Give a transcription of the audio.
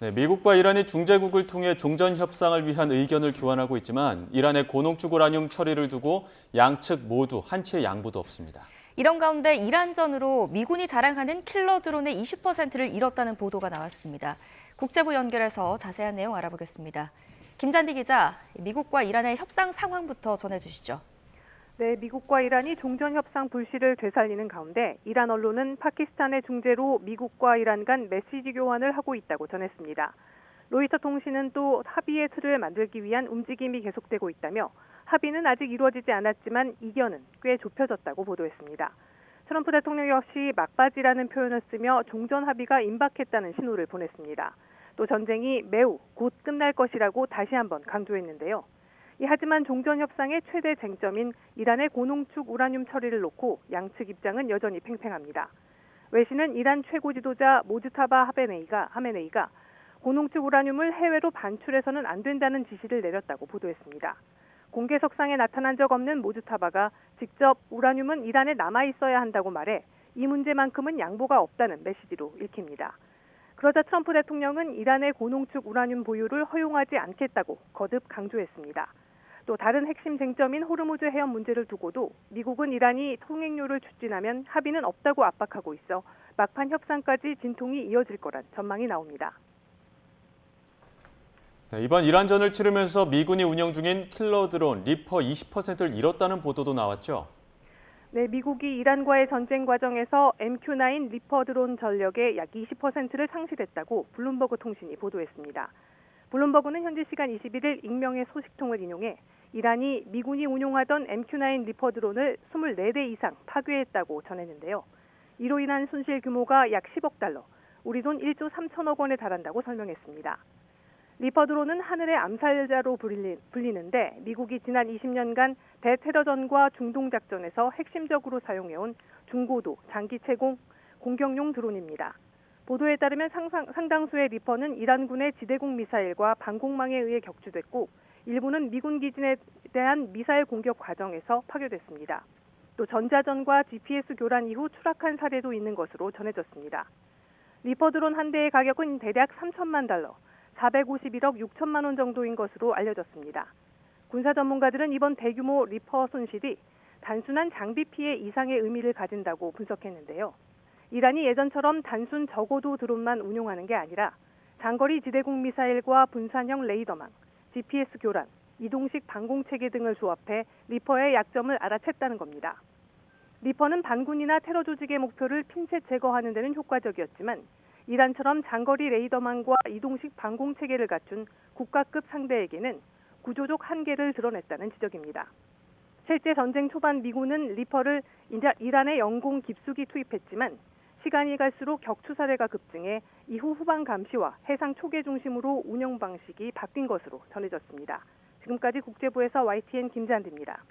네, 미국과 이란이 중재국을 통해 종전 협상을 위한 의견을 교환하고 있지만 이란의 고농축 우라늄 처리를 두고 양측 모두 한치의 양보도 없습니다. 이런 가운데 이란전으로 미군이 자랑하는 킬러 드론의 20%를 잃었다는 보도가 나왔습니다. 국제부 연결해서 자세한 내용 알아보겠습니다. 김잔디 기자, 미국과 이란의 협상 상황부터 전해주시죠. 네, 미국과 이란이 종전 협상 불씨를 되살리는 가운데 이란 언론은 파키스탄의 중재로 미국과 이란 간 메시지 교환을 하고 있다고 전했습니다. 로이터 통신은 또 합의의 틀을 만들기 위한 움직임이 계속되고 있다며 합의는 아직 이루어지지 않았지만 이견은 꽤 좁혀졌다고 보도했습니다. 트럼프 대통령 역시 막바지라는 표현을 쓰며 종전 합의가 임박했다는 신호를 보냈습니다. 또 전쟁이 매우 곧 끝날 것이라고 다시 한번 강조했는데요. 하지만 종전 협상의 최대 쟁점인 이란의 고농축 우라늄 처리를 놓고 양측 입장은 여전히 팽팽합니다. 외신은 이란 최고 지도자 모즈타바 하메네이가 고농축 우라늄을 해외로 반출해서는 안 된다는 지시를 내렸다고 보도했습니다. 공개석상에 나타난 적 없는 모즈타바가 직접 우라늄은 이란에 남아 있어야 한다고 말해 이 문제만큼은 양보가 없다는 메시지로 읽힙니다. 그러자 트럼프 대통령은 이란의 고농축 우라늄 보유를 허용하지 않겠다고 거듭 강조했습니다. 또 다른 핵심 쟁점인 호르무즈 해협 문제를 두고도 미국은 이란이 통행료를 추진하면 합의는 없다고 압박하고 있어 막판 협상까지 진통이 이어질 거란 전망이 나옵니다. 네, 이번 이란전을 치르면서 미군이 운영 중인 킬러 드론 리퍼 20%를 잃었다는 보도도 나왔죠. 네, 미국이 이란과의 전쟁 과정에서 MQ-9 리퍼 드론 전력의 약 20%를 상실했다고 블룸버그 통신이 보도했습니다. 블룸버그는 현지 시간 21일 익명의 소식통을 인용해 이란이 미군이 운용하던 MQ-9 리퍼 드론을 24대 이상 파괴했다고 전했는데요. 이로 인한 손실 규모가 약 10억 달러, 우리 돈 1조 3천억 원에 달한다고 설명했습니다. 리퍼 드론은 하늘의 암살자로 불리는데 미국이 지난 20년간 대테러전과 중동작전에서 핵심적으로 사용해온 중고도 장기 채공 공격용 드론입니다. 보도에 따르면 상당수의 리퍼는 이란군의 지대공 미사일과 방공망에 의해 격추됐고 일부는 미군 기진에 대한 미사일 공격 과정에서 파괴됐습니다. 또 전자전과 GPS 교란 이후 추락한 사례도 있는 것으로 전해졌습니다. 리퍼 드론 한 대의 가격은 대략 3천만 달러, 451억 6천만 원 정도인 것으로 알려졌습니다. 군사 전문가들은 이번 대규모 리퍼 손실이 단순한 장비 피해 이상의 의미를 가진다고 분석했는데요. 이란이 예전처럼 단순 저고도 드론만 운용하는 게 아니라 장거리 지대공 미사일과 분산형 레이더망, GPS 교란, 이동식 방공체계 등을 조합해 리퍼의 약점을 알아챘다는 겁니다. 리퍼는 반군이나 테러 조직의 목표를 핀셋 제거하는 데는 효과적이었지만 이란처럼 장거리 레이더망과 이동식 방공체계를 갖춘 국가급 상대에게는 구조적 한계를 드러냈다는 지적입니다. 실제 전쟁 초반 미군은 리퍼를 이란의 영공 깊숙이 투입했지만 시간이 갈수록 격추 사례가 급증해 이후 후방 감시와 해상 초계 중심으로 운영 방식이 바뀐 것으로 전해졌습니다. 지금까지 국제부에서 YTN 김잔디입니다.